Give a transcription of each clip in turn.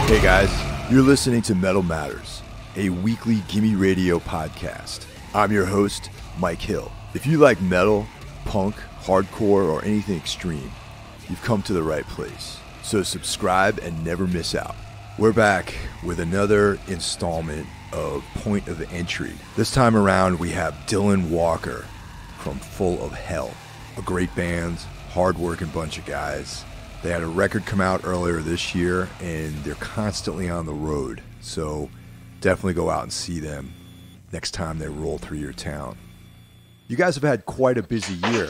Hey guys, you're listening to Metal Matters, a weekly gimme radio podcast. I'm your host, Mike Hill. If you like metal, punk, hardcore, or anything extreme, you've come to the right place. So subscribe and never miss out. We're back with another installment of Point of Entry. This time around, we have Dylan Walker from Full of Hell, a great band, hard-working bunch of guys. They had a record come out earlier this year, and they're constantly on the road. So definitely go out and see them next time they roll through your town. You guys have had quite a busy year.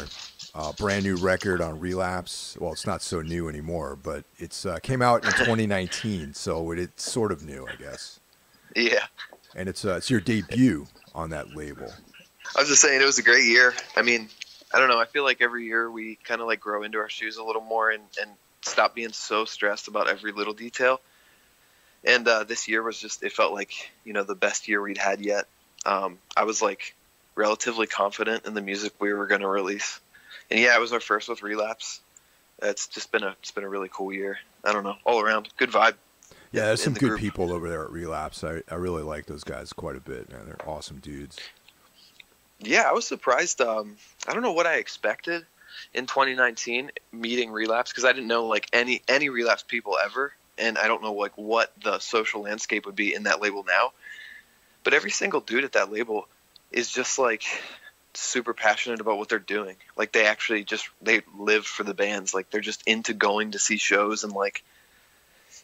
Brand new record on Relapse. Well, it's not so new anymore, but it's came out in 2019, so it's sort of new, I guess. Yeah. And it's your debut on that label. I was just saying it was a great year. I mean, I don't know. I feel like every year we kind of like grow into our shoes a little more and stop being so stressed about every little detail. And this year was just, it felt like, you know, the best year we'd had yet. I was like relatively confident in the music we were going to release. And yeah, it was our first with Relapse. It's been a really cool year. I don't know, all around good vibe. Yeah, there's some good group. people over there at Relapse. I really like those guys quite a bit, man. They're awesome dudes. Yeah, I was surprised. I don't know what I expected in 2019 meeting Relapse, because I didn't know like any Relapse people ever, and I don't know like what the social landscape would be in that label now. But every single dude at that label is just like super passionate about what they're doing. Like they actually they live for the bands. Like they're just into going to see shows, and like,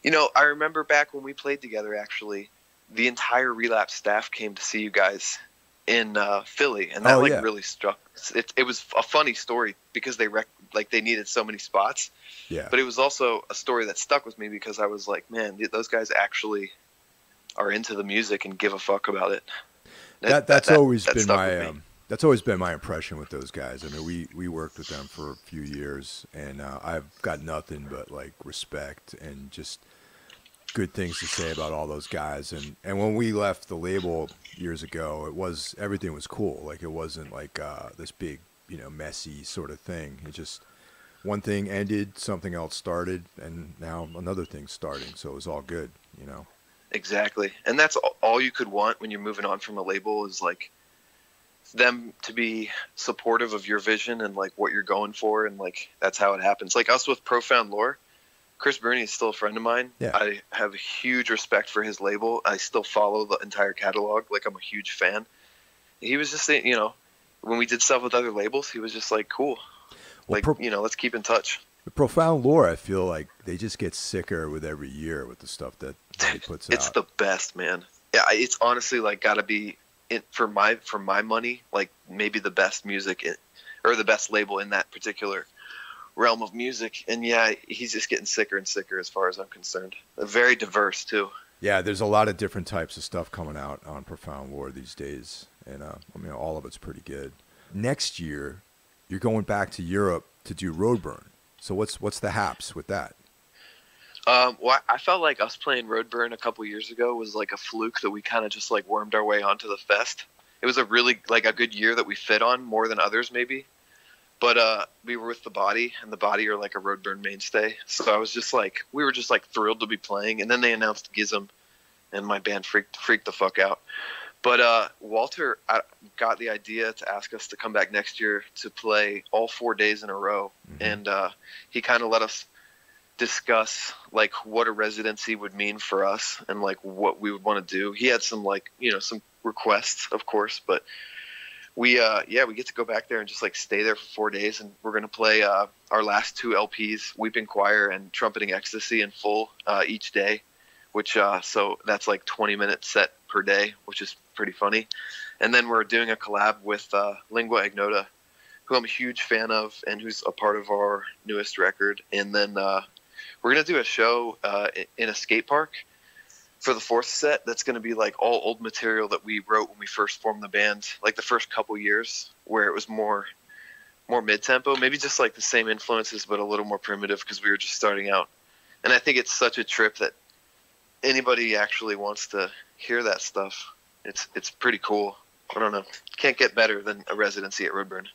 you know, I remember back when we played together, actually, the entire Relapse staff came to see you guys in Philly, and that really struck. It was a funny story because they needed so many spots. Yeah. But it was also a story that stuck with me because I was like, man, those guys actually are into the music and give a fuck about it. That's always been my impression with those guys. I mean, we worked with them for a few years, and I've got nothing but like respect and just good things to say about all those guys. And when we left the label years ago, everything was cool. Like it wasn't like this big, you know, messy sort of thing. It just, one thing ended, something else started, and now another thing's starting. So it was all good, you know. Exactly. And that's all you could want when you're moving on from a label, is like them to be supportive of your vision and like what you're going for. And like, that's how it happens. Like us with Profound Lore, Chris Bruni is still a friend of mine. Yeah. I have a huge respect for his label. I still follow the entire catalog. Like, I'm a huge fan. He was just saying, you know, when we did stuff with other labels, he was just like, cool. Well, like, you know, let's keep in touch. The Profound Lore, I feel like they just get sicker with every year with the stuff that he puts out. It's the best, man. Yeah, it's honestly like got to be, for my money, like maybe the best music or the best label in that particular realm of music. And yeah, he's just getting sicker and sicker as far as I'm concerned. Very diverse too. Yeah, there's a lot of different types of stuff coming out on Profound Lore these days, and I mean, all of it's pretty good. Next year, you're going back to Europe to do Roadburn. So what's the haps with that? Well, I felt like us playing Roadburn a couple years ago was like a fluke that we kind of just like wormed our way onto the fest. It was a really like a good year that we fit on more than others maybe. But we were with The Body, and The Body are like a Roadburn mainstay. So I was just like, we were just like thrilled to be playing. And then they announced Gizm, and my band freaked the fuck out. But Walter got the idea to ask us to come back next year to play all 4 days in a row. Mm-hmm. And he kind of let us discuss like what a residency would mean for us and like what we would want to do. He had some like, you know, some requests, of course, but we get to go back there and just like stay there for 4 days, and we're gonna play our last two LPs, Weeping Choir and Trumpeting Ecstasy, in full each day, which so that's like 20-minute set per day, which is pretty funny. And then we're doing a collab with Lingua Ignota, who I'm a huge fan of and who's a part of our newest record. And then we're gonna do a show in a skate park for the fourth set. That's going to be like all old material that we wrote when we first formed the band, like the first couple years, where it was more mid-tempo, maybe just like the same influences but a little more primitive because we were just starting out. And I think it's such a trip that anybody actually wants to hear that stuff. It's pretty cool. I don't know, can't get better than a residency at Roadburn.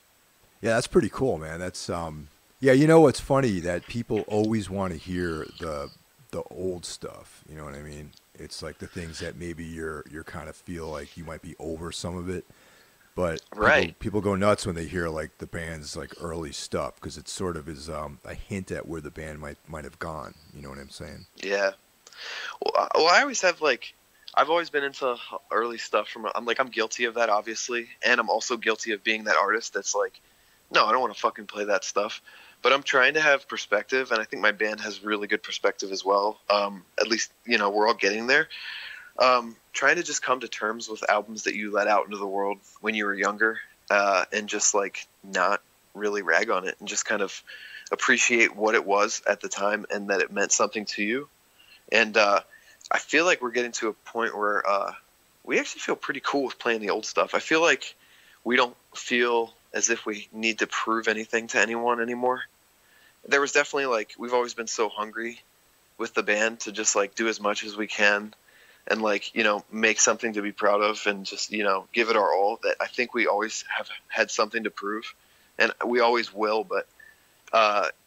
Yeah, that's pretty cool, man. That's yeah, you know what's funny, that people always want to hear the the old stuff. You know what I mean? It's like the things that maybe you're kind of feel like you might be over some of it, but Right. people go nuts when they hear like the band's like early stuff because it sort of is a hint at where the band might have gone. You know what I'm saying? Yeah. Well, I always have like, I've always been into early stuff I'm guilty of that, obviously. And I'm also guilty of being that artist that's like, no, I don't want to fucking play that stuff. But I'm trying to have perspective, and I think my band has really good perspective as well. At least, we're all getting there. Trying to just come to terms with albums that you let out into the world when you were younger, and just like not really rag on it and just kind of appreciate what it was at the time and that it meant something to you. And I feel like we're getting to a point where we actually feel pretty cool with playing the old stuff. I feel like we don't feel as if we need to prove anything to anyone anymore. There was definitely like, we've always been so hungry with the band to just like do as much as we can and like, make something to be proud of and just, give it our all, that I think we always have had something to prove, and we always will. But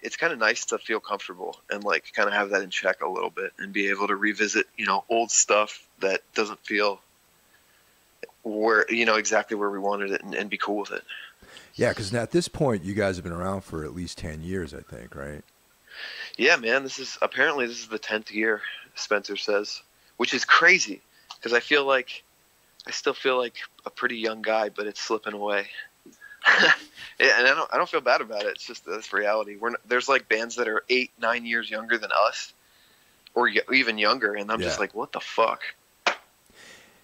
it's kind of nice to feel comfortable and like kind of have that in check a little bit and be able to revisit, old stuff that doesn't feel where, exactly where we wanted it, and be cool with it. Yeah, because at this point, you guys have been around for at least 10 years, I think, right? Yeah, man, this is the 10th year, Spencer says, which is crazy because I still feel like a pretty young guy, but it's slipping away. And I don't feel bad about it. It's just that's reality. There's like bands that are 8-9 years younger than us, or even younger, and I'm just like, what the fuck?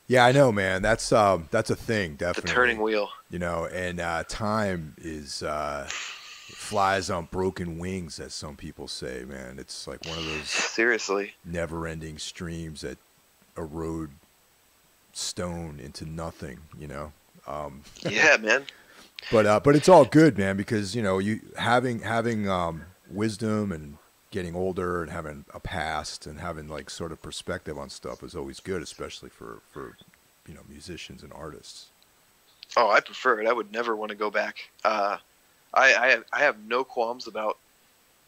Yeah, I know, man. That's a thing, definitely. The turning wheel. And time is flies on broken wings, as some people say, man. It's like one of those seriously never-ending streams that erode stone into nothing, Yeah, man. But it's all good, man, because you having wisdom and getting older and having a past and having like sort of perspective on stuff is always good, especially for musicians and artists. Oh, I prefer it. I would never want to go back. I have no qualms about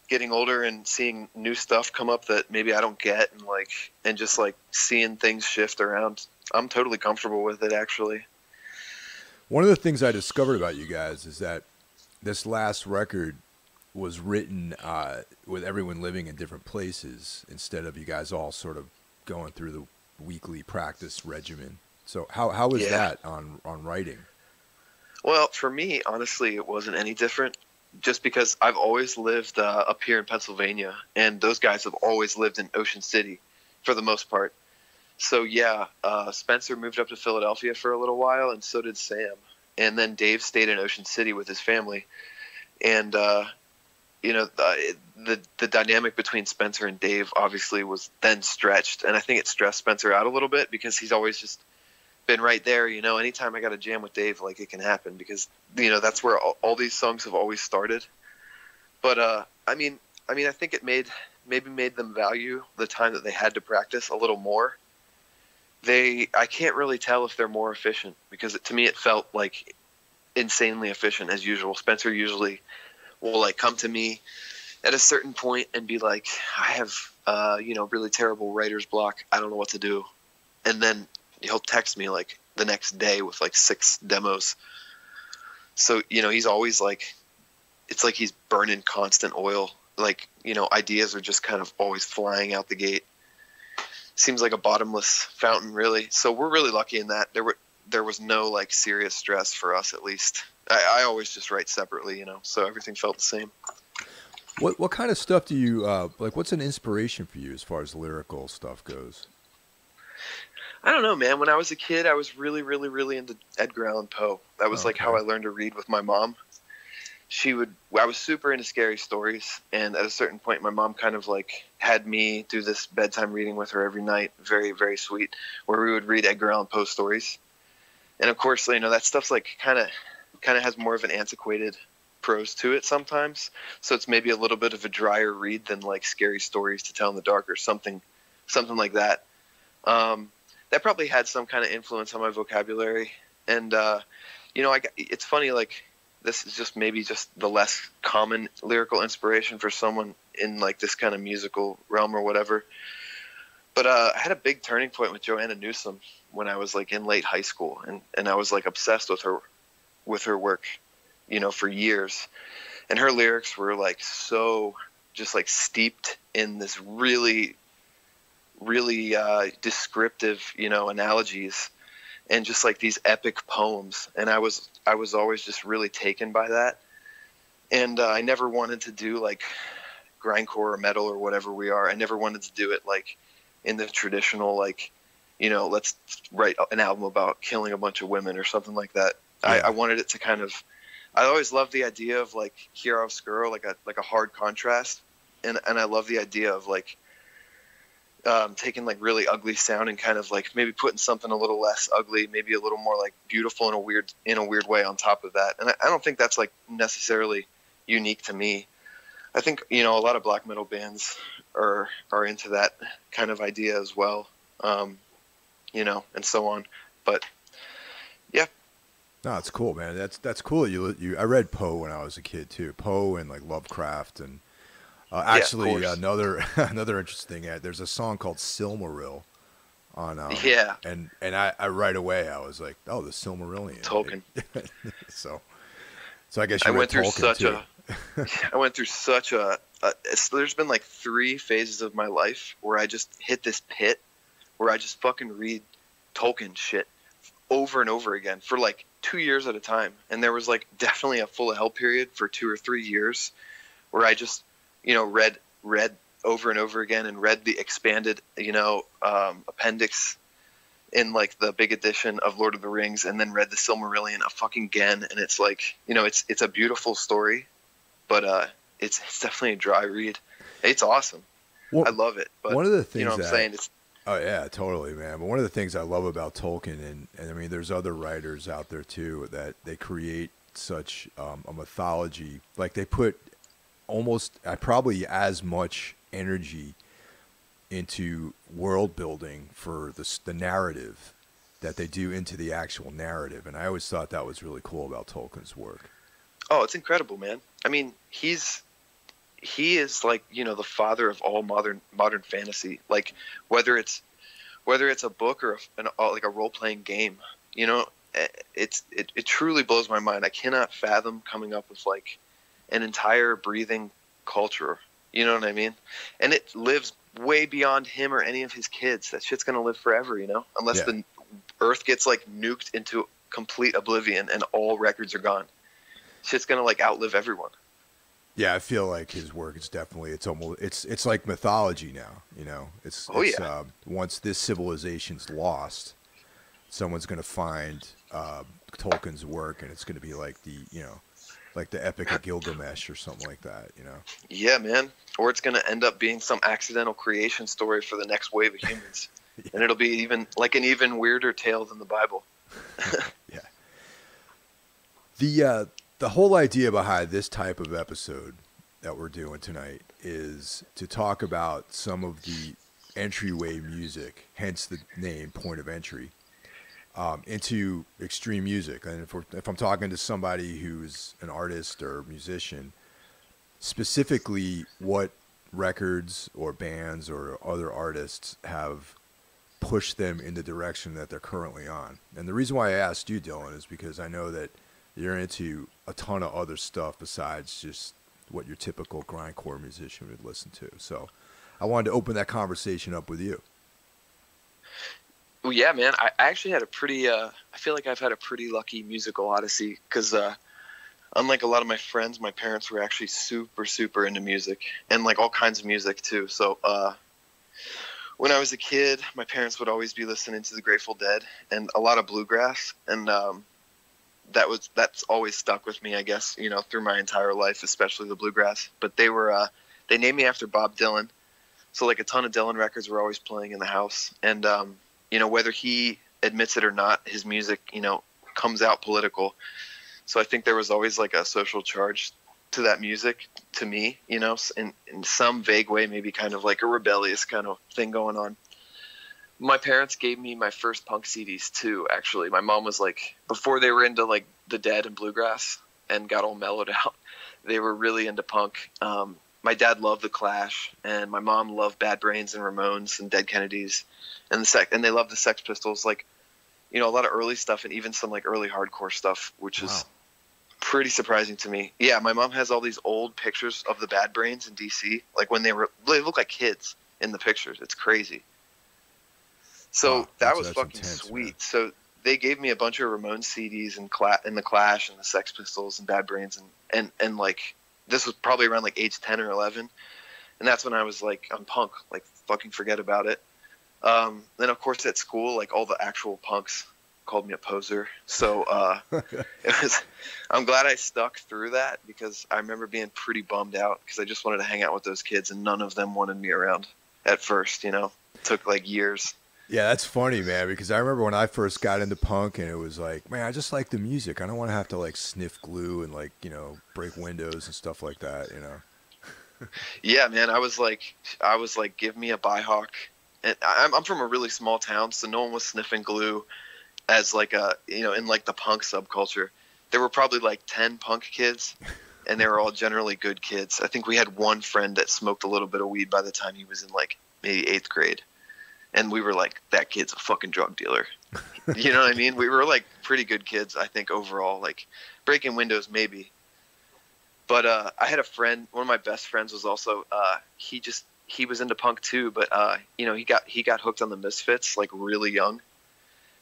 getting older and seeing new stuff come up that maybe I don't get, and just like seeing things shift around. I'm totally comfortable with it, actually. One of the things I discovered about you guys is that this last record was written with everyone living in different places instead of you guys all sort of going through the weekly practice regimen. So how was that on writing? Well, for me, honestly, it wasn't any different, just because I've always lived up here in Pennsylvania, and those guys have always lived in Ocean City for the most part. So Spencer moved up to Philadelphia for a little while, and so did Sam. And then Dave stayed in Ocean City with his family. And the dynamic between Spencer and Dave obviously was then stretched, and I think it stressed Spencer out a little bit because he's always just been right there. Anytime I got a jam with Dave, like, it can happen because that's where all these songs have always started. But I think it made them value the time that they had to practice a little more. I can't really tell if they're more efficient because to me it felt like insanely efficient as usual. Spencer usually will like come to me at a certain point and be like, I have really terrible writer's block. I don't know what to do. And then he'll text me like the next day with like 6 demos. So, he's always like, it's like he's burning constant oil. Like, ideas are just kind of always flying out the gate. Seems like a bottomless fountain, really. So we're really lucky in that there was no like serious stress for us, at least. I always just write separately, so everything felt the same. What kind of stuff do you like? What's an inspiration for you as far as lyrical stuff goes? I don't know, man. When I was a kid, I was really, really, really into Edgar Allan Poe. That was like how I learned to read with my mom. I was super into scary stories, and at a certain point, my mom kind of like had me do this bedtime reading with her every night, very, very sweet, where we would read Edgar Allan Poe stories. And of course, that stuff's like kind of has more of an antiquated prose to it sometimes. So it's maybe a little bit of a drier read than like scary stories to tell in the dark or something like that. That probably had some kind of influence on my vocabulary. And, it's funny, like, this is just maybe just the less common lyrical inspiration for someone in like this kind of musical realm or whatever. But I had a big turning point with Joanna Newsom when I was like in late high school, and I was like obsessed with her work, you know, for years. And her lyrics were like so just like steeped in this really, really descriptive, you know, analogies and just like these epic poems. And I was always just really taken by that. And I never wanted to do like grindcore or metal or whatever we are. I never wanted to do it like in the traditional, like, you know, let's write an album about killing a bunch of women or something like that. Yeah. I wanted it to kind of, I always loved the idea of like chiaroscuro, like a hard contrast. And I love the idea of like taking like really ugly sound and kind of like maybe putting something a little less ugly, maybe a little more like beautiful in a weird way on top of that. And I don't think that's like necessarily unique to me. I think, you know, a lot of black metal bands are into that kind of idea as well, you know, and so on. But yeah. No, it's cool, man. That's cool. I read Poe when I was a kid too. Poe and like Lovecraft and actually another interesting thing. There's a song called Silmaril on and I right away I was like, oh, the Silmarillion. Tolkien. so I guess you read Tolkien too. I went through such a there's been like 3 phases of my life where I just hit this pit where I just fucking read Tolkien shit over and over again for like 2 years at a time. And there was like definitely a full of hell period for 2 or 3 years where I just, you know, read over and over again and read the expanded, you know, appendix in like the big edition of Lord of the Rings, and then read the Silmarillion again. And it's like, you know, it's a beautiful story, but it's definitely a dry read. It's awesome. Well, I love it. But one of the things, you know what I'm saying? Oh yeah, totally, man. But one of the things I love about Tolkien, and I mean, there's other writers out there too, that they create such a mythology. Like they put almost probably as much energy into world building for the narrative that they do into the actual narrative. And I always thought that was really cool about Tolkien's work. Oh, it's incredible, man. I mean, he is like, you know, the father of all modern fantasy. Like whether it's a book or like a role-playing game, you know, it truly blows my mind. I cannot fathom coming up with like an entire breathing culture. You know what I mean? And it lives way beyond him or any of his kids. That shit's going to live forever, you know, unless the earth gets like nuked into complete oblivion and all records are gone. Shit's going to like outlive everyone. Yeah, I feel like his work is definitely, it's like mythology now, you know. Once this civilization's lost, someone's going to find Tolkien's work, and it's going to be like like the Epic of Gilgamesh or something like that, you know. Yeah, man. Or it's going to end up being some accidental creation story for the next wave of humans. Yeah. And it'll be an even weirder tale than the Bible. Yeah. The whole idea behind this type of episode that we're doing tonight is to talk about some of the entryway music, hence the name Point of Entry, into extreme music. And if I'm talking to somebody who's an artist or musician, specifically what records or bands or other artists have pushed them in the direction that they're currently on. And the reason why I asked you, Dylan, is because I know that you're into a ton of other stuff besides just what your typical grindcore musician would listen to. So I wanted to open that conversation up with you. Well, yeah, man. I actually had I feel like I've had a pretty lucky musical odyssey because unlike a lot of my friends, my parents were actually super, super into music and like all kinds of music too. So when I was a kid, my parents would always be listening to the Grateful Dead and a lot of bluegrass. And that's always stuck with me, I guess, you know, through my entire life, especially the bluegrass. But they named me after Bob Dylan. So like a ton of Dylan records were always playing in the house. And, you know, whether he admits it or not, his music, you know, comes out political. So I think there was always like a social charge to that music to me, you know, in some vague way, maybe kind of like a rebellious kind of thing going on. My parents gave me my first punk CDs too, actually. My mom was like, before they were into like the Dead and bluegrass and got all mellowed out. They were really into punk. My dad loved the Clash, and my mom loved Bad Brains and Ramones and Dead Kennedys, and they loved the Sex Pistols, like, you know, a lot of early stuff and even some like early hardcore stuff, which is pretty surprising to me. Yeah, my mom has all these old pictures of the Bad Brains in DC, like when they look like kids in the pictures. It's crazy. So that was fucking intense, sweet. Man. So they gave me a bunch of Ramones CDs and the Clash and the Sex Pistols and Bad Brains and like this was probably around like age 10 or 11, and that's when I was like, I'm punk, like fucking forget about it. Then of course at school, like all the actual punks called me a poser. So I'm glad I stuck through that, because I remember being pretty bummed out because I just wanted to hang out with those kids and none of them wanted me around at first, you know. It took like years. Yeah, that's funny, man, because I remember when I first got into punk and it was like, man, I just like the music. I don't want to have to like sniff glue and like, you know, break windows and stuff like that, you know. Yeah, man, I was like, give me a Byhawk. And I'm from a really small town, so no one was sniffing glue as like a, you know, in like the punk subculture. There were probably like 10 punk kids, and they were all generally good kids. I think we had one friend that smoked a little bit of weed by the time he was in like maybe 8th grade. And we were like, that kid's a fucking drug dealer. You know what I mean? We were like pretty good kids, I think, overall. Like breaking windows, maybe. But I had a friend. One of my best friends was also he was into punk too. But you know, he got hooked on the Misfits like really young,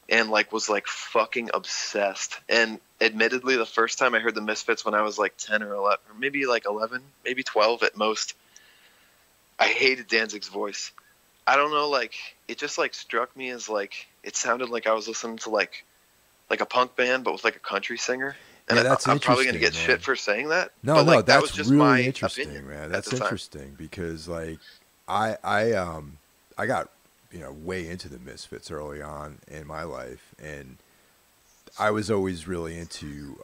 and like was like fucking obsessed. And admittedly, the first time I heard the Misfits when I was like 10 or 11, or maybe like 11, maybe 12 at most, I hated Danzig's voice. I don't know, like it just like struck me as like it sounded like I was listening to like a punk band but with like a country singer. And yeah, that's I'm probably gonna get shit for saying that. But, like, that was just really interesting, man. That's interesting because like I got, you know, way into the Misfits early on in my life, and I was always really into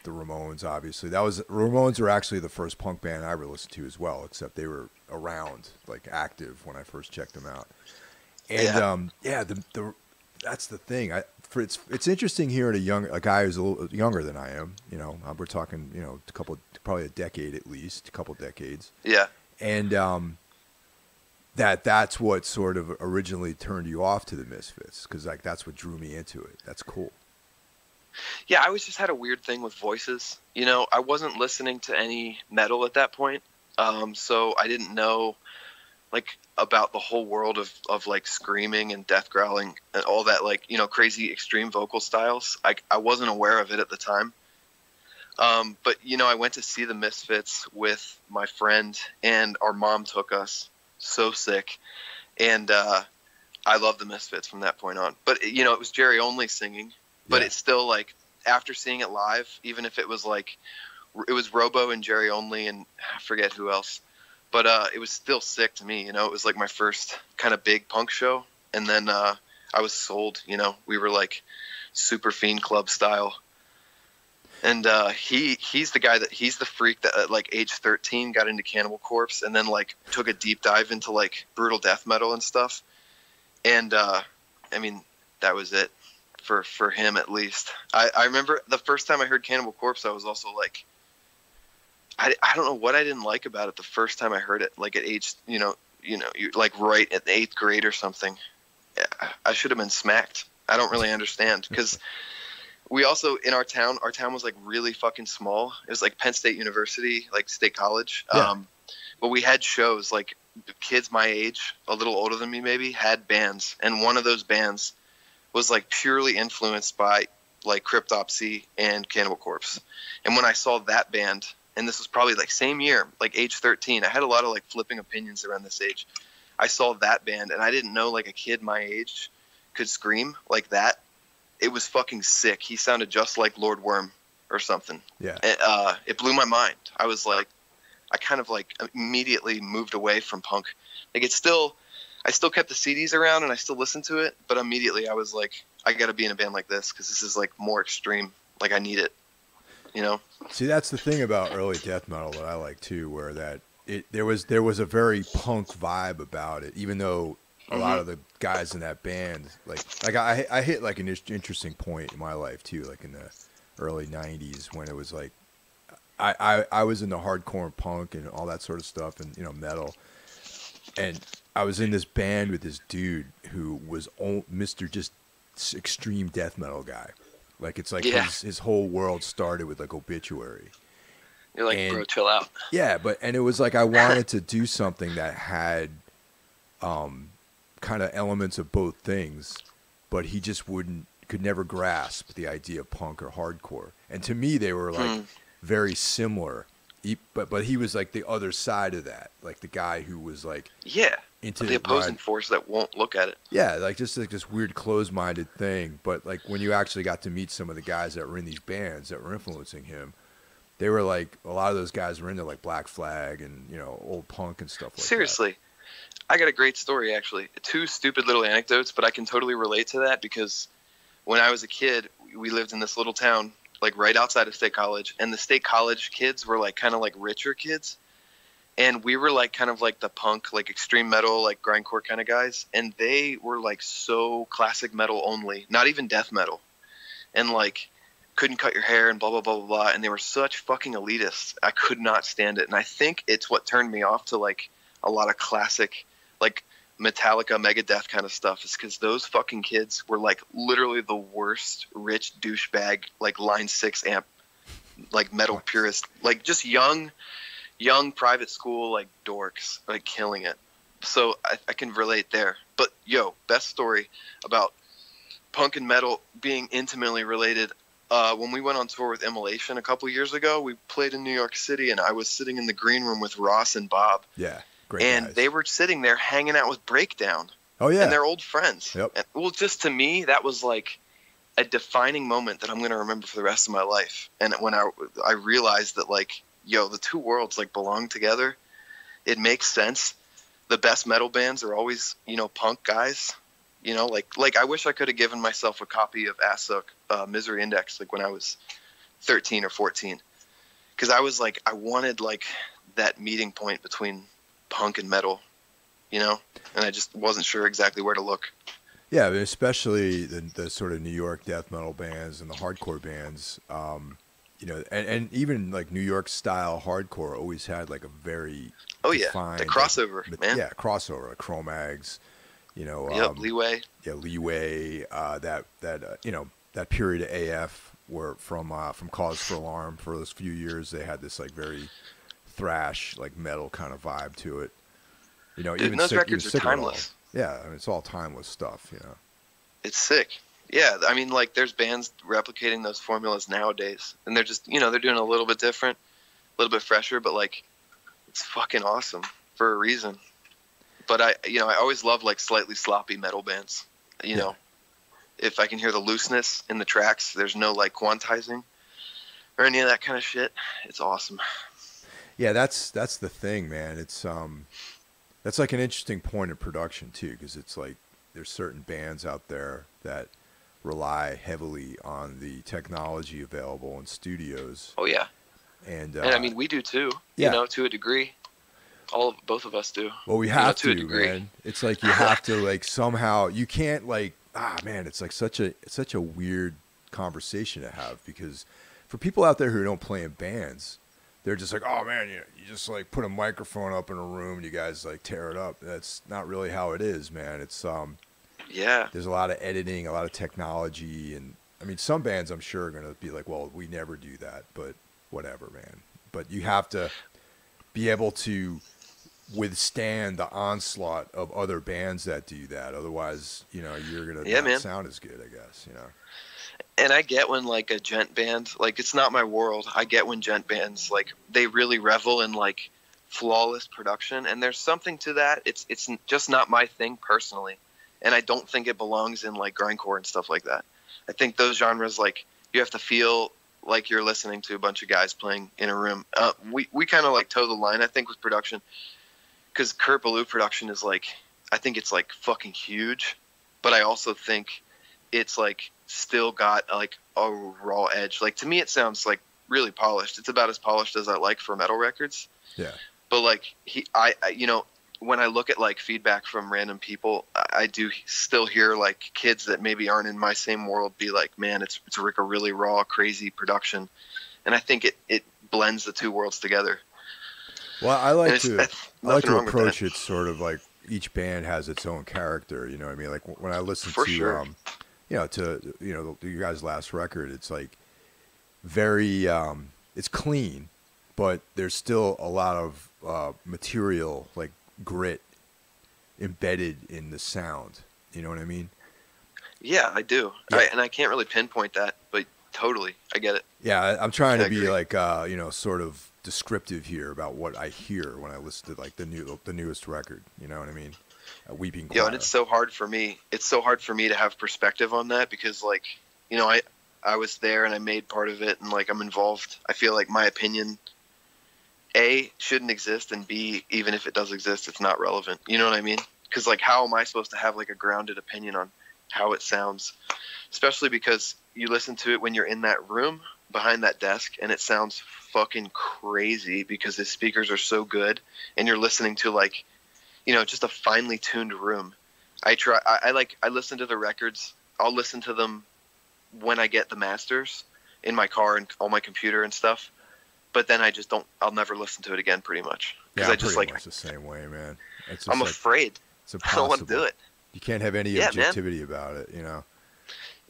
the Ramones. Obviously, Ramones were actually the first punk band I ever listened to as well, except they were around, like active when I first checked them out. And that's the thing. It's interesting hearing a guy who's a little younger than I am. You know, we're talking, you know, probably a decade at least, a couple decades. Yeah. And that's what sort of originally turned you off to the Misfits, because like that's what drew me into it. That's cool. Yeah, I always just had a weird thing with voices. You know, I wasn't listening to any metal at that point, so I didn't know like about the whole world of like screaming and death growling and all that, like, you know, crazy extreme vocal styles. I wasn't aware of it at the time. But you know, I went to see the Misfits with my friend, and our mom took us. So sick, and I loved the Misfits from that point on. But you know, it was Jerry Only singing. But it's still like, after seeing it live, even if it was like, it was Robo and Jerry Only and I forget who else, but it was still sick to me. You know, it was like my first kind of big punk show, and then I was sold. You know, we were like super Fiend Club style, and he's the freak that at like age 13 got into Cannibal Corpse, and then like took a deep dive into like brutal death metal and stuff, and I mean, that was it. For him, at least. I remember the first time I heard Cannibal Corpse, I was also like, I don't know what I didn't like about it the first time I heard it, like at age, you know, you're like right at the 8th grade or something. I should have been smacked. I don't really understand, because we also, in our town was like really fucking small. It was like Penn State University, like State College. Yeah. But we had shows, like kids my age, a little older than me maybe, had bands, and one of those bands was like purely influenced by like Cryptopsy and Cannibal Corpse. And when I saw that band, and this was probably like same year, like age 13, I had a lot of like flipping opinions around this age. I saw that band, and I didn't know like a kid my age could scream like that. It was fucking sick. He sounded just like Lord Worm or something. Yeah. And, it blew my mind. I was like, I kind of like immediately moved away from punk. Like I still kept the CDs around and I still listened to it, but immediately I was like, I got to be in a band like this, because this is like more extreme. Like I need it, you know? See, that's the thing about early death metal that I like too, where there was a very punk vibe about it, even though a lot of the guys in that band, like I hit like an interesting point in my life too, like in the early 90s when it was like, I was into hardcore and punk and all that sort of stuff, and metal. And I was in this band with this dude who was Mr. just extreme death metal guy. Like it's like his whole world started with like Obituary. You're like, bro, chill out. Yeah, and it was like I wanted to do something that had kind of elements of both things, but he just could never grasp the idea of punk or hardcore. And to me, they were like very similar. But he was like the other side of that, like the guy who was like into the opposing force that won't look at it. Yeah, like just like this weird closed-minded thing. But like when you actually got to meet some of the guys that were in these bands that were influencing him, they were like a lot of those guys were into like Black Flag and old punk and stuff like that. Seriously, I got a great story actually. 2 stupid little anecdotes, but I can totally relate to that because when I was a kid, we lived in this little town like right outside of State College, and the State College kids were like kind of like richer kids, and we were like kind of like the punk, like extreme metal, like grindcore kind of guys, and they were like so classic metal only, not even death metal, and like couldn't cut your hair and blah blah blah blah blah, and they were such fucking elitists. I could not stand it, and I think it's what turned me off to like a lot of classic like Metallica, Megadeth kind of stuff, is because those fucking kids were like literally the worst rich douchebag, like Line 6 amp, like metal purist, like just young private school like dorks, like killing it. So I can relate there. But best story about punk and metal being intimately related. When we went on tour with Immolation a couple years ago, we played in New York City, and I was sitting in the green room with Ross and Bob. Yeah. Great and guys. They were sitting there hanging out with Breakdown. Oh yeah, and they're old friends. Yep. And, well, just to me, that was like a defining moment that I'm going to remember for the rest of my life. And when I realized that like, the 2 worlds like belong together, it makes sense. The best metal bands are always, punk guys. Like I wish I could have given myself a copy of Asuk, Misery Index, like when I was 13 or 14, because I was like, I wanted like that meeting point between punk and metal, and I just wasn't sure exactly where to look. Yeah, but especially the sort of New York death metal bands and the hardcore bands, and even like New York style hardcore always had like a very defined, the crossover, man. Yeah, crossover, like Cro-Mags, Leeway. Yeah, Leeway. That period of AF were from Cause for Alarm for those few years. They had this like very thrash, like metal kind of vibe to it. Dude, even those records are timeless. Yeah, I mean, it's all timeless stuff. It's sick. Yeah, I mean, like there's bands replicating those formulas nowadays, and they're just they're doing a little bit different, a little bit fresher, but like it's fucking awesome for a reason. But I always love like slightly sloppy metal bands. If I can hear the looseness in the tracks, there's no like quantizing or any of that kind of shit. It's awesome. Yeah, that's the thing, man. It's that's like an interesting point in production too, because it's like there's certain bands out there that rely heavily on the technology available in studios. Oh yeah, and I mean we do too. Yeah. To a degree. Both of us do. Well, we have to a degree. Man. It's like you have to like somehow. You can't like man. It's like such a weird conversation to have, because for people out there who don't play in bands, they're just like, oh man, you just like put a microphone up in a room and you guys like tear it up. That's not really how it is, man. It's there's a lot of editing, a lot of technology, and I mean some bands I'm sure are gonna be like, well, we never do that, but whatever, man. But you have to be able to withstand the onslaught of other bands that do that. Otherwise, you're gonna not sound as good, I guess. And I get when like a gent band, like it's not my world. I get when gent bands like they really revel in like flawless production, and there's something to that. It's just not my thing personally, and I don't think it belongs in like grindcore and stuff like that. I think those genres, like you have to feel like you're listening to a bunch of guys playing in a room. We kind of like toe the line, I think, with production, because Kurt Ballou production is like, I think it's like fucking huge, but I also think it's like still got like a raw edge. Like to me, it sounds like really polished. It's about as polished as I like for metal records. Yeah. But like I when I look at like feedback from random people, I do still hear like kids that maybe aren't in my same world be like, man, it's like a really raw, crazy production. And I think it blends the two worlds together. Well, I like to approach it sort of like each band has its own character. You know what I mean? Like when I listen For to sure. you guys' last record, it's like very it's clean, but there's still a lot of material, like grit, embedded in the sound. You know what I mean? Yeah, I do. Yeah. And I can't really pinpoint that, but totally, I get it. Yeah, I'm trying to be agree. like sort of descriptive here about what I hear when I listen to like the newest record. You know what I mean? Weeping Choir. Yeah, and it's so hard for me. It's so hard for me to have perspective on that because, like, you know, I was there and I made part of it, and like I'm involved. I feel like my opinion, A, shouldn't exist, and B, even if it does exist, it's not relevant. You know what I mean? Because like, how am I supposed to have like a grounded opinion on how it sounds? Especially because you listen to it when you're in that room behind that desk, and it sounds fucking crazy because the speakers are so good, and you're listening to like, you know, just a finely tuned room. I listen to the records. I'll listen to them when I get the masters in my car and on my computer and stuff. But then I'll never listen to it again pretty much. Yeah, I just pretty much the same way, man. It's just I'm afraid. It's I don't want to do it. You can't have any objectivity about it, you know?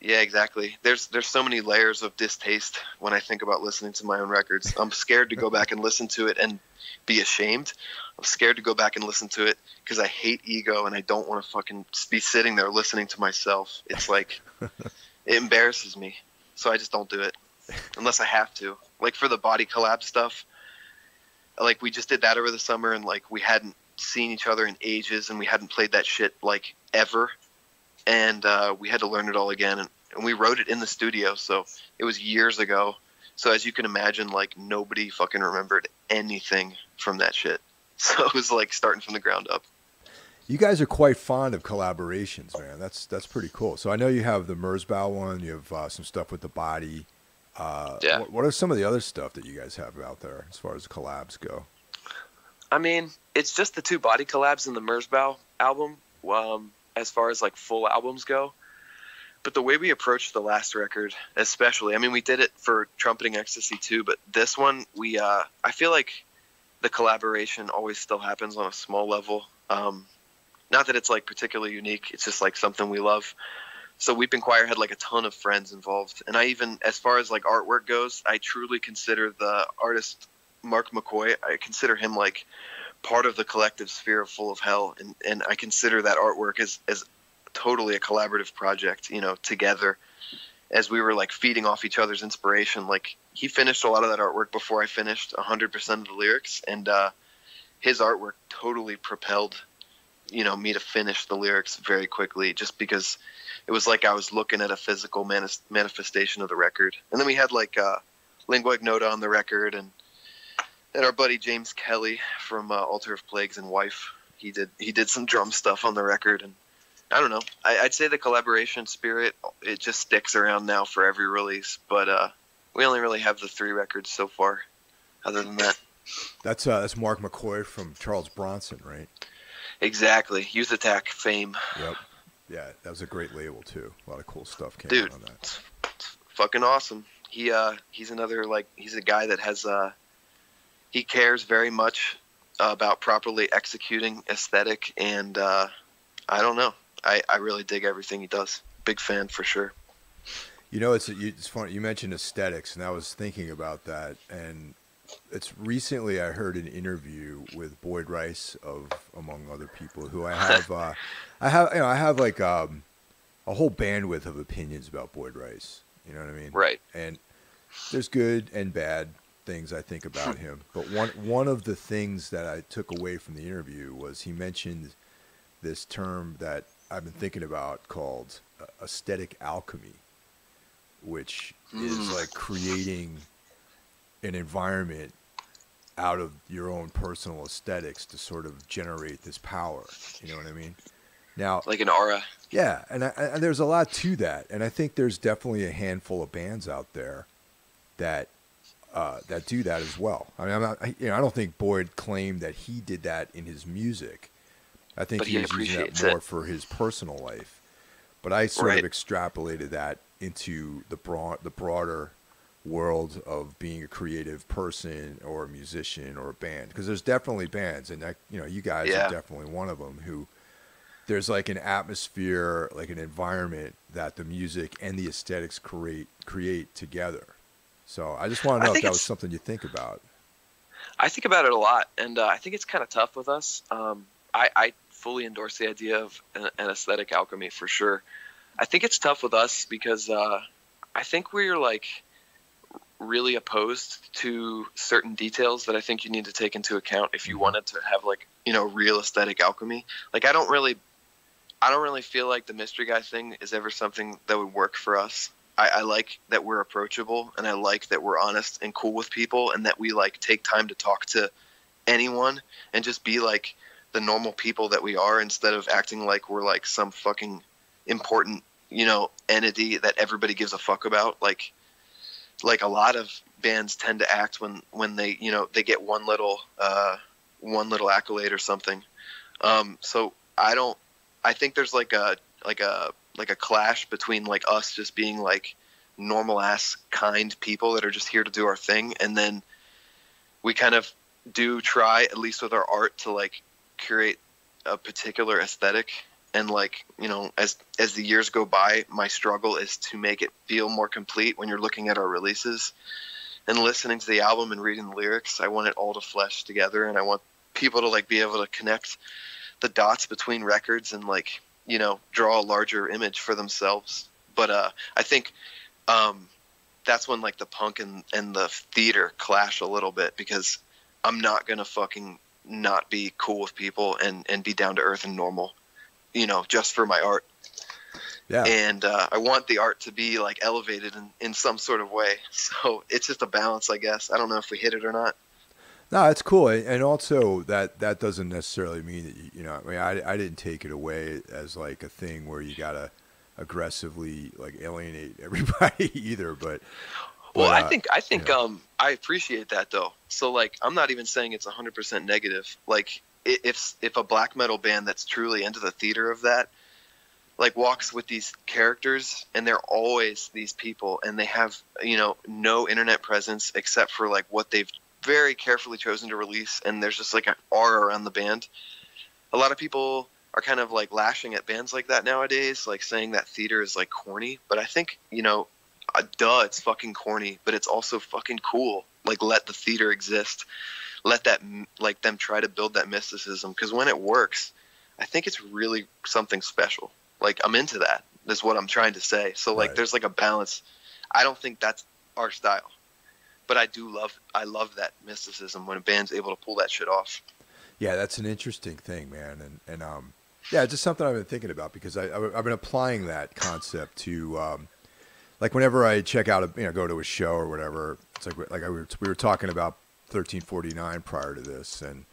Yeah, exactly. There's so many layers of distaste when I think about listening to my own records. I'm scared to go back and listen to it and be ashamed. I'm scared to go back and listen to it because I hate ego and I don't want to fucking be sitting there listening to myself. It's like, it embarrasses me. So I just don't do it unless I have to. Like for the Body collab stuff, like we just did that over the summer, and like we hadn't seen each other in ages, and we hadn't played that shit like ever. And we had to learn it all again, and we wrote it in the studio, so it was years ago. So as you can imagine, like nobody fucking remembered anything from that shit. So it was like starting from the ground up. You guys are quite fond of collaborations, man. That's pretty cool. So I know you have the Merzbow one. You have some stuff with the Body. Yeah. What are some of the other stuff that you guys have out there as far as collabs go? I mean, it's just the two Body collabs and the Merzbow album. As far as like full albums go. But the way we approached the last record, especially, I mean, we did it for Trumpeting Ecstasy too, but this one, I feel like the collaboration always still happens on a small level. Not that it's like particularly unique. It's just like something we love. So Weeping Choir had like a ton of friends involved. And I even, as far as like artwork goes, I truly consider the artist Mark McCoy, I consider him like part of the collective sphere of Full of Hell, and I consider that artwork as totally a collaborative project, you know, together as we were like feeding off each other's inspiration. Like he finished a lot of that artwork before I finished 100% of the lyrics, and his artwork totally propelled, you know, me to finish the lyrics very quickly, just because it was like I was looking at a physical manifestation of the record. And then we had like Lingua Ignota on the record, and our buddy James Kelly from Altar of Plagues and Wife, he did some drum stuff on the record. And I don't know, I'd say the collaboration spirit, it just sticks around now for every release. But we only really have the 3 records so far. Other than that, that's Mark McCoy from Charles Bronson, right? Exactly, Youth Attack fame. Yep. Yeah, that was a great label too. A lot of cool stuff came out on that. It's fucking awesome. He's another, like, he's a guy that has he cares very much about properly executing aesthetic, and I don't know. I really dig everything he does. Big fan for sure. You know, it's funny. You mentioned aesthetics, and I was thinking about that. And it's recently I heard an interview with Boyd Rice, among other people, who I have. I have like a whole bandwidth of opinions about Boyd Rice. You know what I mean? Right. And there's good and bad things I think about him, but one of the things that I took away from the interview was he mentioned this term that I've been thinking about called aesthetic alchemy, which is like creating an environment out of your own personal aesthetics to sort of generate this power. You know what I mean? Now, like an aura. Yeah, and there's a lot to that, and I think there's definitely a handful of bands out there that do that as well. I mean, I don't think Boyd claimed that he did that in his music. I think he was using that more for his personal life. But I sort of extrapolated that into the broader world of being a creative person or a musician or a band, because there's definitely bands, and that, you know, you guys are Yeah. definitely one of them, who there's like an atmosphere, like an environment that the music and the aesthetics create together. So I just want to I know if think that was it's something you think about. I think about it a lot, and I think it's kind of tough with us. I fully endorse the idea of an aesthetic alchemy for sure. I think it's tough with us because I think we're like really opposed to certain details that I think you need to take into account if you wanted to have like, you know, real aesthetic alchemy. Like I don't really feel like the mystery guy thing is ever something that would work for us. I like that we're approachable, and I like that we're honest and cool with people, and that we like take time to talk to anyone and just be like the normal people that we are, instead of acting like we're like some fucking important, you know, entity that everybody gives a fuck about. Like a lot of bands tend to act when they, you know, they get one little accolade or something. So I think there's like a clash between like us just being like normal ass kind people that are just here to do our thing, and then we kind of do try, at least with our art, to like curate a particular aesthetic. And like, you know, as the years go by, my struggle is to make it feel more complete when you're looking at our releases and listening to the album and reading the lyrics. I want it all to flesh together, and I want people to like be able to connect the dots between records and like, you know, draw a larger image for themselves. But I think that's when like the punk and the theater clash a little bit, because I'm not gonna fucking not be cool with people and be down to earth and normal, you know, just for my art. Yeah. And I want the art to be like elevated in some sort of way. So it's just a balance, I guess. I don't know if we hit it or not. No, it's cool, and also that doesn't necessarily mean that you know. I mean, I didn't take it away as like a thing where you gotta aggressively like alienate everybody either. But Well, I you think know, I appreciate that though. So like, I'm not even saying it's 100% negative. Like, if a black metal band that's truly into the theater of that, like, walks with these characters, and they're always these people, and they have, you know, no internet presence except for like what they've very carefully chosen to release, and there's just like an aura around the band. A lot of people are kind of like lashing at bands like that nowadays, like saying that theater is like corny. But I think, you know, duh, it's fucking corny, but it's also fucking cool. Like, let the theater exist. Let that, like, them try to build that mysticism, because when it works, I think it's really something special. Like, I'm into that, is what I'm trying to say. So like, right. there's like a balance. I don't think that's our style, but I love that mysticism when a band's able to pull that shit off. Yeah, that's an interesting thing, man, and yeah, it's just something I've been thinking about, because I've been applying that concept to like whenever I check out a, you know, go to a show or whatever. It's like we were talking about 1349 prior to this, and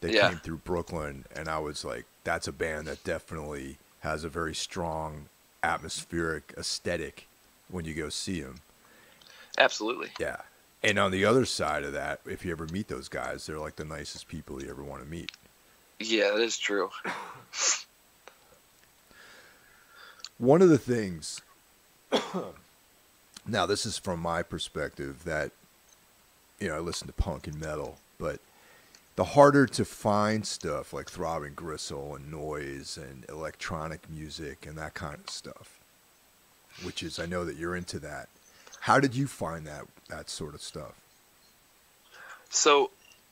they Yeah, came through Brooklyn, and I was like, that's a band that definitely has a very strong atmospheric aesthetic when you go see them. absolutely. Yeah. And on the other side of that, if you ever meet those guys, they're like the nicest people you ever want to meet. Yeah, that is true. One of the things, now this is from my perspective, that, you know, I listen to punk and metal, but the harder to find stuff like throbbing gristle and noise and electronic music and that kind of stuff, which is, I know that you're into that. How did you find that sort of stuff? So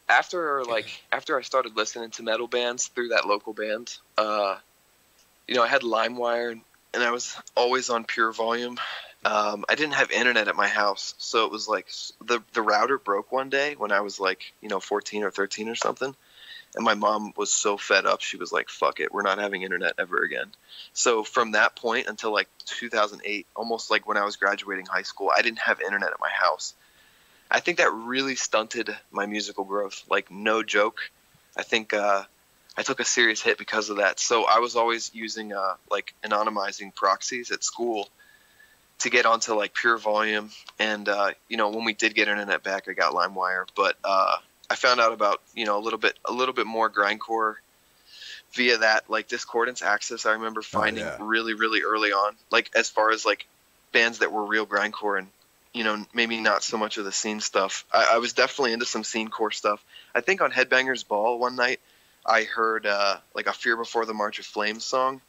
after I started listening to metal bands through that local band, you know, I had LimeWire, and I was always on pure volume. I didn't have internet at my house, so it was like the router broke one day when I was like, you know, 14 or 13 or something. And my mom was so fed up, she was like, fuck it, we're not having internet ever again. So from that point until like 2008, almost like when I was graduating high school, I didn't have internet at my house. I think that really stunted my musical growth. Like, no joke. I think I took a serious hit because of that. So I was always using like anonymizing proxies at school to get onto like pure volume. And you know, when we did get internet back, I got LimeWire. But I found out about, you know, a little bit more grindcore via that like Discordance Access. I remember finding really, really early on, like as far as like bands that were real grindcore. And maybe not so much of the scene stuff. I was definitely into some scene core stuff. I think on Headbangers Ball one night, I heard like a Fear Before the March of Flames song,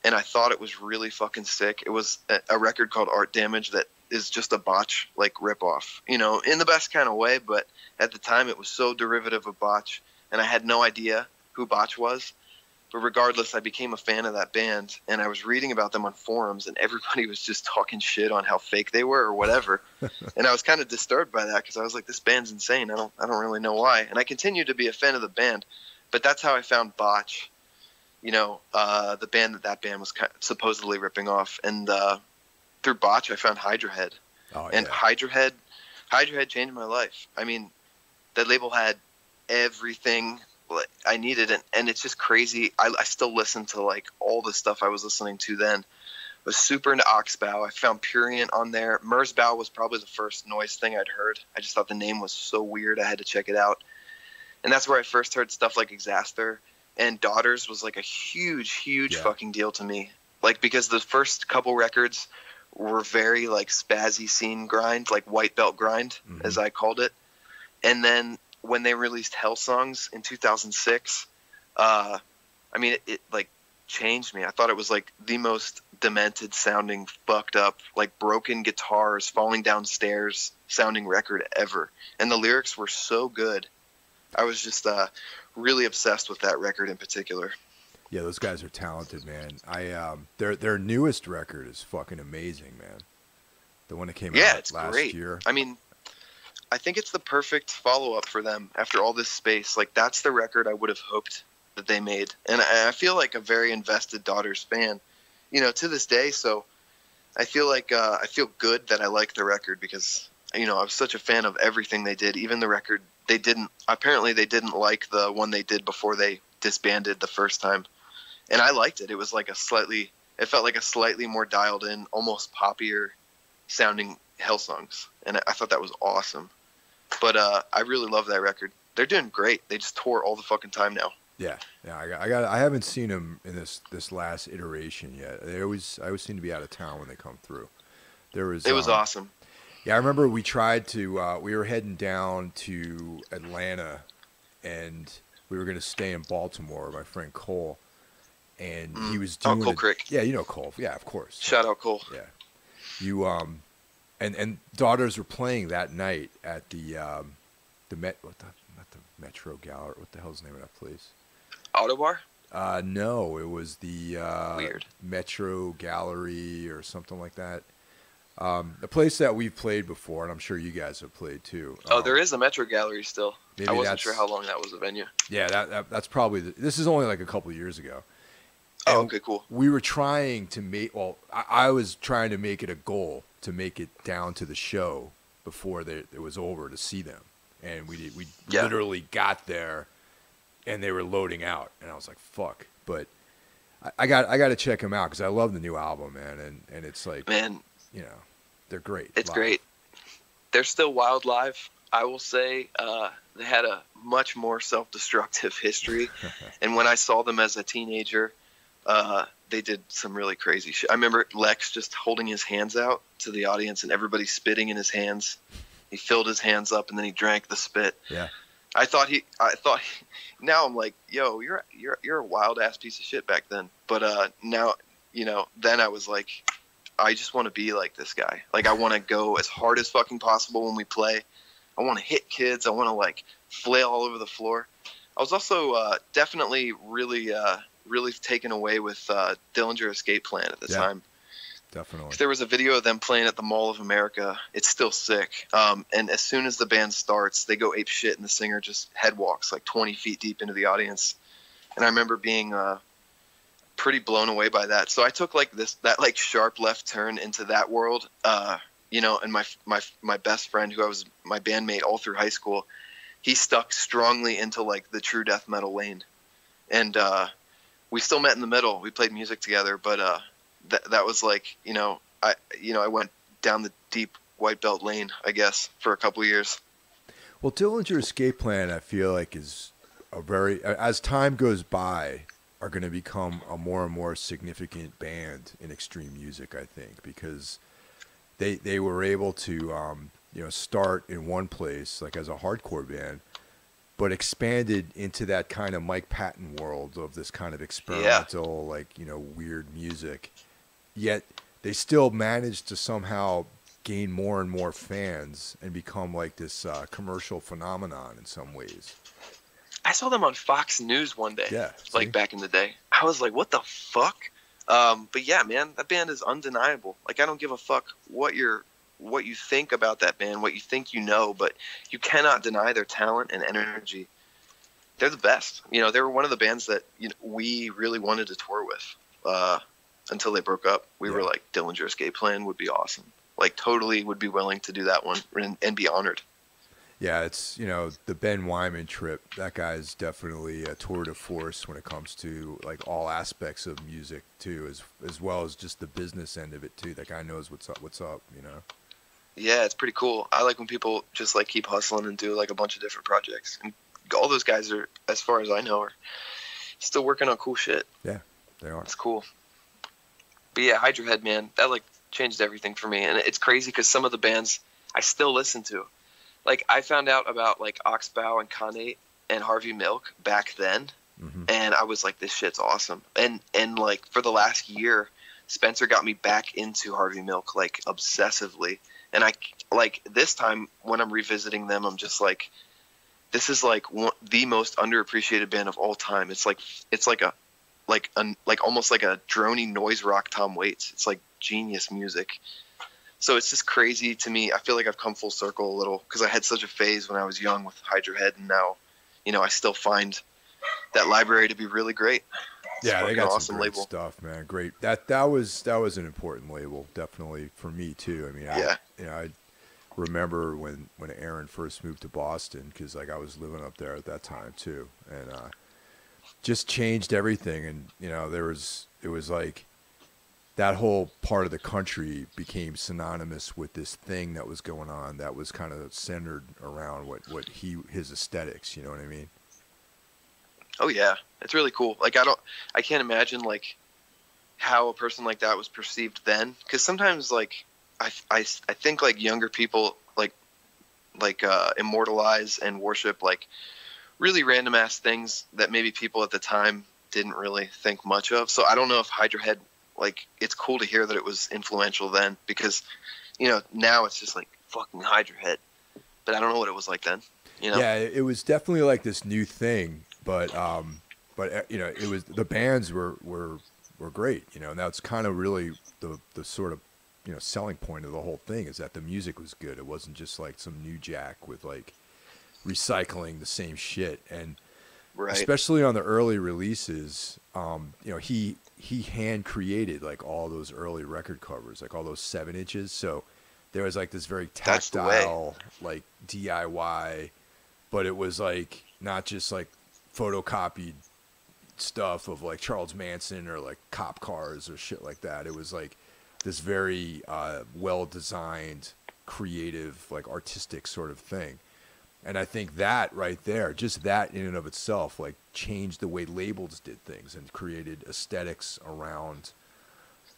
and I thought it was really fucking sick. It was a record called Art Damage that is just a Botch like ripoff, in the best kind of way. But at the time, it was so derivative of Botch, and I had no idea who Botch was. But regardless, I became a fan of that band, and I was reading about them on forums, and everybody was just talking shit on how fake they were or whatever. And I was kind of disturbed by that because I was like, this band's insane. I don't really know why. And I continued to be a fan of the band, but that's how I found Botch, the band that band was supposedly ripping off. And through Botch, I found Hydra Head. Oh, yeah. And Hydra Head changed my life. I mean, that label had everything I needed, and it's just crazy. I still listen to like all the stuff I was listening to then. I was super into Oxbow. I found Purient on there. Merzbow was probably the first noise thing I'd heard. I just thought the name was so weird. I had to check it out. And that's where I first heard stuff like Exaster. And Daughters was like a huge fucking deal to me. Like, because the first couple records were very like spazzy scene grind, like white belt grind, as I called it. And then when they released Hell Songs in 2006, it like changed me. I thought it was like the most demented sounding, fucked up, like broken guitars falling downstairs sounding record ever. And the lyrics were so good. I was just really obsessed with that record in particular. Yeah, those guys are talented, man. Their newest record is fucking amazing, man. The one that came out last year. I mean, I think it's the perfect follow-up for them after all this space. Like, that's the record I would have hoped that they made. And I feel like a very invested Daughters fan, to this day. So I feel like I feel good that I like the record because, I was such a fan of everything they did. Even the record they didn't like the one they did before they disbanded the first time. And I liked it. It was like it felt like a slightly more dialed in, almost poppier sounding Hell Songs. And I thought that was awesome. But I really love that record. They're doing great. They just tour all the fucking time now. Yeah. I haven't seen them in this last iteration yet. I always seem to be out of town when they come through. It was awesome. Yeah, I remember we tried to. We were heading down to Atlanta, and we were going to stay in Baltimore. My friend Cole, and he was doing. Cole Crick. Yeah, you know Cole. Yeah, of course. Shout out Cole. Yeah, you and Daughters were playing that night at the not the Metro Gallery. What the hell's the name of that place? Autobar? No, it was the Weird. Metro Gallery or something like that. A place that we've played before, and I'm sure you guys have played too. There is a Metro Gallery still. I wasn't sure how long that was a venue. Yeah, that's probably this is only like a couple of years ago. Oh, okay, cool. We were trying to make. Well, I was trying to make it a goal to make it down to the show before it was over to see them, and we literally got there, and they were loading out, and I was like, "Fuck!" But I got to check them out because I love the new album, man, and it's like, man, they're great. It's great. They're still wild live. I will say they had a much more self-destructive history, and when I saw them as a teenager. They did some really crazy shit. I remember Lex just holding his hands out to the audience and everybody spitting in his hands. He filled his hands up and then he drank the spit. Yeah. I thought now I'm like, yo, you're a wild ass piece of shit back then. But now, then I was like, I just want to be like this guy. Like I want to go as hard as fucking possible when we play. I want to hit kids. I want to like flail all over the floor. I was also definitely really taken away with Dillinger Escape Plan at the time. Definitely. There was a video of them playing at the Mall of America. It's still sick. And as soon as the band starts, they go ape shit, and the singer just head walks like 20 feet deep into the audience. And I remember being pretty blown away by that. So I took that sharp left turn into that world. And my best friend, who I was my bandmate all through high school, he stuck strongly into like the true death metal lane. And we still met in the middle. We played music together, but that was like, I went down the deep white belt lane, I guess, for a couple of years. Well, Dillinger Escape Plan, I feel like is as time goes by, are going to become a more and more significant band in extreme music, I think, because they were able to start in one place like as a hardcore band, but expanded into that kind of Mike Patton world of this kind of experimental, weird music. Yet they still managed to somehow gain more and more fans and become like this commercial phenomenon in some ways. I saw them on Fox News one day, yeah, like back in the day. I was like, what the fuck? But yeah, man, that band is undeniable. Like, I don't give a fuck what you think about that band, what you think you know, but you cannot deny their talent and energy. They're the best. They were one of the bands that we really wanted to tour with until they broke up. We were like, Dillinger Escape Plan would be awesome. Like, totally would be willing to do that one and be honored. Yeah, it's, the Ben Wyman trip. That guy's definitely a tour de force when it comes to like all aspects of music too, as well as just the business end of it too. That guy knows what's up. Yeah, it's pretty cool. I like when people just like keep hustling and do like a bunch of different projects. And all those guys are, as far as I know, are still working on cool shit. Yeah, they are. It's cool. But yeah, Hydra Head, man, that like changed everything for me. And it's crazy because some of the bands I still listen to. Like, I found out about, like, Oxbow and Khanate and Harvey Milk back then, and I was like, this shit's awesome. And, like, for the last year, Spencer got me back into Harvey Milk, like, obsessively. And this time, when I'm revisiting them, I'm just like, this is, like, the most underappreciated band of all time. It's almost like a droney noise rock Tom Waits. It's, like, genius music. So it's just crazy to me. I feel like I've come full circle a little because I had such a phase when I was young with Hydra Head, and now, I still find that library to be really great. Yeah, they got some great stuff, man. Great. That was an important label, definitely for me too. I mean, I remember when Aaron first moved to Boston because like I was living up there at that time too, and just changed everything. And it was like. That whole part of the country became synonymous with this thing that was going on that was kind of centered around his aesthetics. You know what I mean? Oh yeah, it's really cool. Like I can't imagine like how a person like that was perceived then. Because sometimes like I think like younger people like immortalize and worship like really random ass things that maybe people at the time didn't really think much of. So I don't know if Hydra Head. Like, it's cool to hear that it was influential then because, now it's just like fucking Hydra Head. But I don't know what it was like then, Yeah, it was definitely like this new thing, but it was the bands were great, and that's kind of really the sort of, selling point of the whole thing is that the music was good. It wasn't just like some new jack with like recycling the same shit. And right. Especially on the early releases, he hand created like all those early record covers, like all those 7 inches. So there was like this very tactile, like DIY, but it was like not just like photocopied stuff of like Charles Manson or like cop cars or shit like that. It was like this very well designed, creative, like artistic sort of thing. And I think that right there, just that in and of itself, like changed the way labels did things and created aesthetics around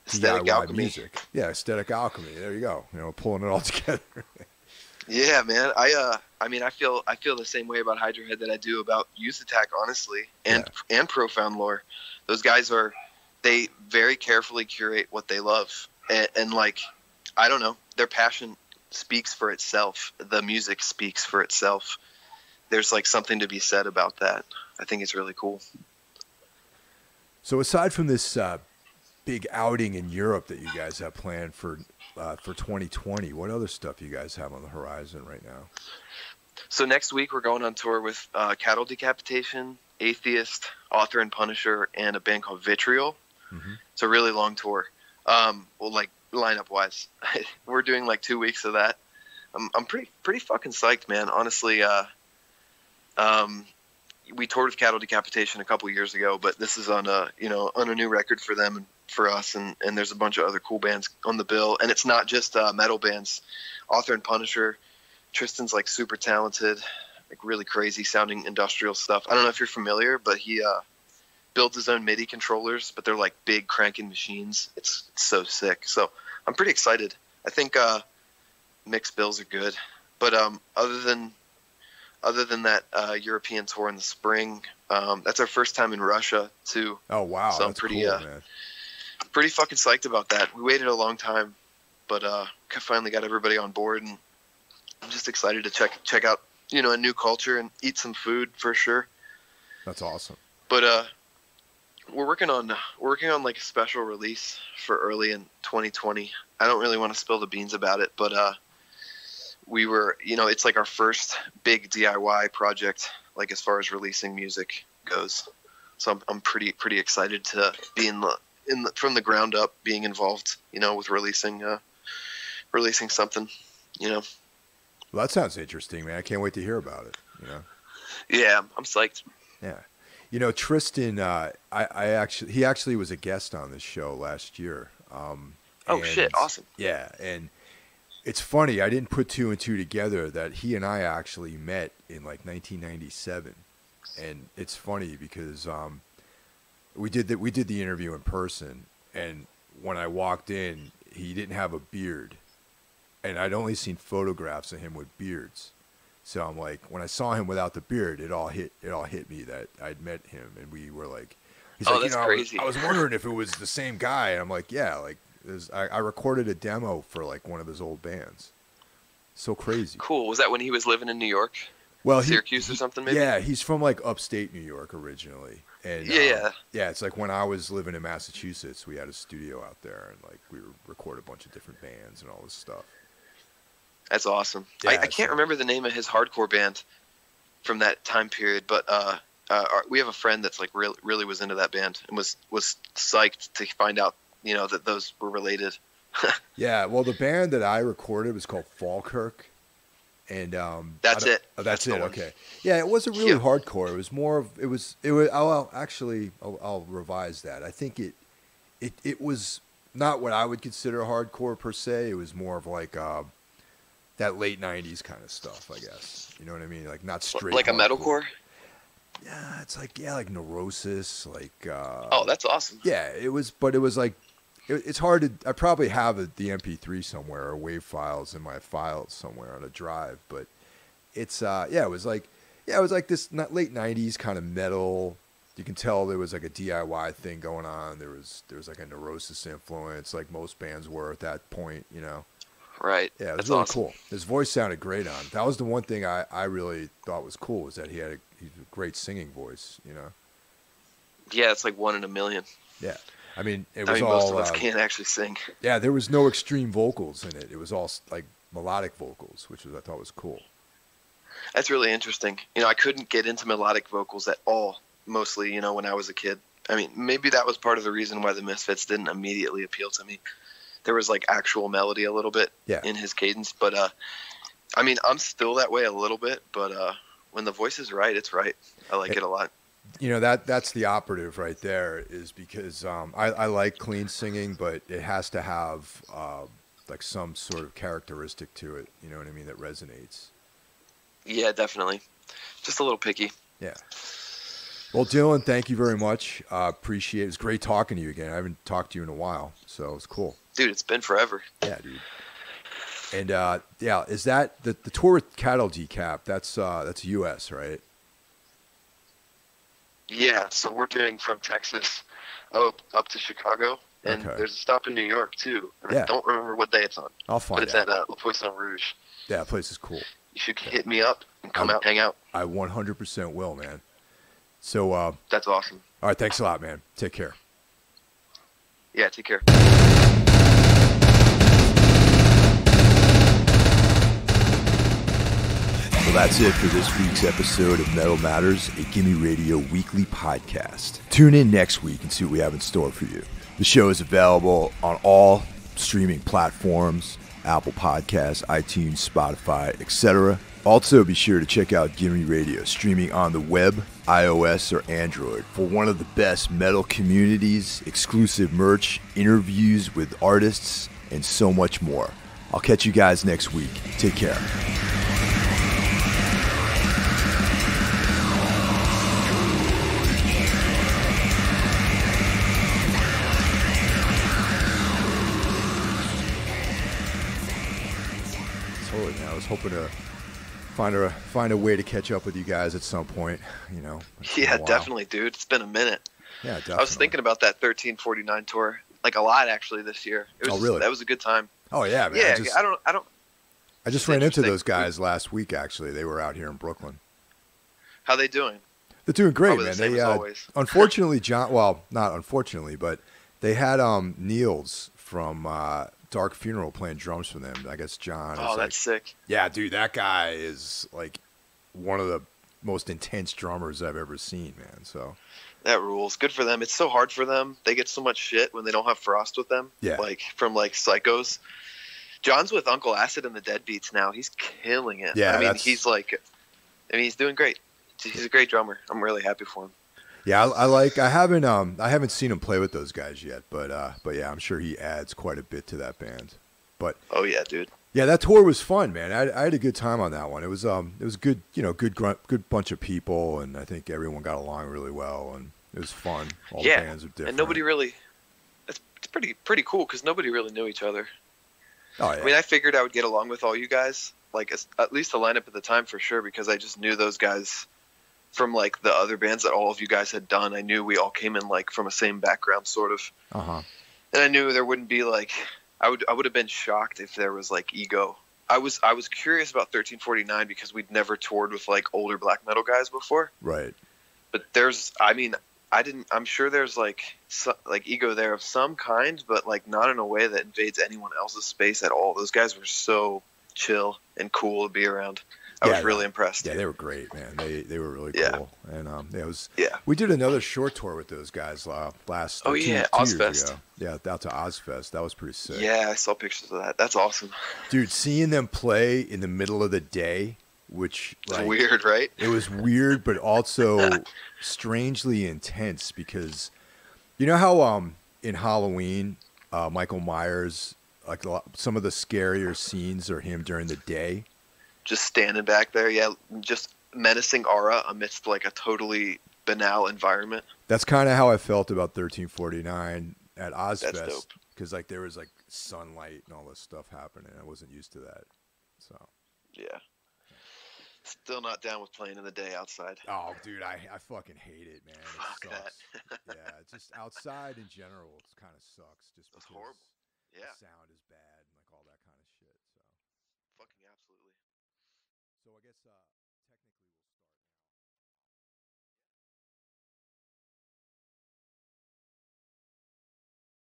aesthetic DIY alchemy. Music. Yeah, aesthetic alchemy. There you go. Pulling it all together. Yeah, man. I feel the same way about Hydra Head that I do about Youth Attack, honestly, and Profound Lore. Those guys they very carefully curate what they love, and like, I don't know, their passion speaks for itself. The music speaks for itself. There's like something to be said about that. I think it's really cool. So aside from this big outing in Europe that you guys have planned for 2020, what other stuff you guys have on the horizon right now? So next week we're going on tour with Cattle Decapitation, Atheist, Author and Punisher, and a band called Vitriol. Mm-hmm. It's a really long tour. Like lineup wise, we're doing like 2 weeks of that. I'm pretty fucking psyched, man. Honestly, we toured with Cattle Decapitation a couple years ago, but this is on a new record for them and for us, and there's a bunch of other cool bands on the bill, and it's not just metal bands. Author and Punisher, Tristan's like super talented, like really crazy sounding industrial stuff. I don't know if you're familiar, but he builds his own MIDI controllers, but they're like big cranking machines. It's so sick. So I'm pretty excited. I think mixed bills are good, but other than that European tour in the spring, that's our first time in Russia too. Oh wow, so I'm that's pretty cool, man. Pretty fucking psyched about that. We waited a long time, but finally got everybody on board, and I'm just excited to check out, you know, a new culture and eat some food for sure. That's awesome. But we're working on like a special release for early in 2020. I don't really want to spill the beans about it, but we were, you know, it's like our first big DIY project, like as far as releasing music goes. So I'm pretty excited to be from the ground up, being involved, you know, with releasing something, you know. Well, that sounds interesting, man. I can't wait to hear about it, you know. Yeah, I'm psyched. Yeah. You know, Tristan, he actually was a guest on this show last year. Oh shit, awesome. Yeah, and it's funny, I didn't put two and two together that he and I actually met in like 1997. And it's funny because we did the interview in person, and when I walked in, he didn't have a beard. And I'd only seen photographs of him with beards. So I'm like, when I saw him without the beard, it all hit me that I'd met him, and we were like, he's like, that's you know, crazy. I was wondering if it was the same guy. And I'm like, yeah, like I recorded a demo for like one of his old bands. So crazy. Cool. Was that when he was living in New York? Well, Syracuse or something, maybe? Yeah, he's from like upstate New York originally. And yeah, it's like when I was living in Massachusetts, we had a studio out there, and like we record a bunch of different bands and all this stuff. That's awesome. Yeah, I can't remember the name of his hardcore band from that time period, but we have a friend that's like really was into that band and was psyched to find out, you know, that those were related. Yeah, well, the band that I recorded was called Falkirk, and that's it. Oh, that's it. Okay. Yeah, it wasn't really hardcore. It was more of it was. I'll revise that. I think it was not what I would consider hardcore per se. It was more of like that late 90s kind of stuff, I guess. You know what I mean? Like not straight like hardcore. A metalcore? Yeah, it's like like Neurosis, like oh, that's awesome. Yeah, it was like it's hard to I probably have the MP3 somewhere or WAV files in my files somewhere on a drive, but it's it was like this late 90s kind of metal. You can tell there was like a DIY thing going on. There was like a Neurosis influence, like most bands were at that point, you know. Right. Yeah, it was That's really awesome. cool. His voice sounded great on it. That was the one thing I really thought was cool, was that he had a great singing voice, you know. Yeah, it's like one in a million. Yeah. I mean, most of us can't actually sing. Yeah, there was no extreme vocals in it. It was all like melodic vocals, which I thought was cool. That's really interesting. You know, I couldn't get into melodic vocals at all, mostly, you know, when I was a kid. I mean, maybe that was part of the reason why the Misfits didn't immediately appeal to me. There was like actual melody a little bit in his cadence, but I mean, I'm still that way a little bit, but when the voice is right, it's right. I like it a lot. You know, that's the operative right there, is because I like clean singing, but it has to have like some sort of characteristic to it, you know what I mean, that resonates. Yeah, definitely. Just a little picky. Yeah. Well, Dylan, thank you very much. Appreciate it. It was great talking to you again. I haven't talked to you in a while, so it was cool. Dude, it's been forever. Yeah, dude. And is that the tour with Cattle Decap? That's U.S., right? Yeah, so we're doing from Texas up to Chicago, and there's a stop in New York too. And I don't remember what day it's on. I'll find out. But it's at La Poisson Rouge. Yeah, that place is cool. You should hit me up and come out, hang out. I 100% will, man. So that's awesome. All right, thanks a lot, man. Take care. Yeah, take care. Well, that's it for this week's episode of Metal Matters, a Gimme Radio weekly podcast. Tune in next week and see what we have in store for you. The show is available on all streaming platforms, Apple Podcasts, iTunes, Spotify, etc. Also, be sure to check out Gimme Radio, streaming on the web, iOS, or Android, for one of the best metal communities, exclusive merch, interviews with artists, and so much more. I'll catch you guys next week. Take care. forward, man. I was hoping to find a way to catch up with you guys at some point. You know. Yeah, definitely, dude. It's been a minute. Yeah, definitely. I was thinking about that 1349 tour, like a lot actually this year. It was really? That was a good time. Oh yeah, man. Yeah, I just ran into those guys last week. Actually, they were out here in Brooklyn. How they doing? They're doing great, Probably man. The same as always. Unfortunately, not unfortunately, but they had Niels from Dark Funeral playing drums for them. I guess John. Oh, that's sick. Yeah, dude, that guy is like one of the most intense drummers I've ever seen, man. So that rules. Good for them. It's so hard for them. They get so much shit when they don't have Frost with them. Yeah. Like from like Psychos. John's with Uncle Acid and the Deadbeats now. He's killing it. Yeah, I mean, he's doing great. He's a great drummer. I'm really happy for him. Yeah, I haven't seen him play with those guys yet, but yeah, I'm sure he adds quite a bit to that band. But oh yeah, dude. Yeah, that tour was fun, man. I had a good time on that one. It was good, good bunch of people, and I think everyone got along really well, and it was fun. All the bands are different. And nobody really. It's pretty cool because nobody really knew each other. Oh yeah. I mean, I figured I would get along with all you guys, like at least the lineup at the time for sure, because I just knew those guys from like the other bands that all of you guys had done. I knew we all came in like from a same background, sort of. And I knew there wouldn't be like. I would have been shocked if there was like ego. I was curious about 1349 because we'd never toured with like older black metal guys before. Right. But I'm sure there's like ego there of some kind, but like not in a way that invades anyone else's space at all. Those guys were so chill and cool to be around. I was really impressed. Yeah, they were great, man. They were really cool. And we did another short tour with those guys last two years ago. Yeah, out to Ozfest. That was pretty sick. Yeah, I saw pictures of that. That's awesome. Dude, seeing them play in the middle of the day, which it's weird, right? It was weird, but also strangely intense because you know how in Halloween, Michael Myers, like some of the scarier scenes are him during the day. Just standing back there, yeah, just menacing aura amidst like a totally banal environment. That's kind of how I felt about 1349 at Ozfest. That's dope. Because like there was like sunlight and all this stuff happening. I wasn't used to that. So yeah, still not down with playing in the day outside. Oh, dude, I fucking hate it, man. Fuck that. Yeah, just outside in general, it kind of sucks. Just it's horrible. Yeah, the sound is bad and like all that kind of shit. So fucking absolutely. So I guess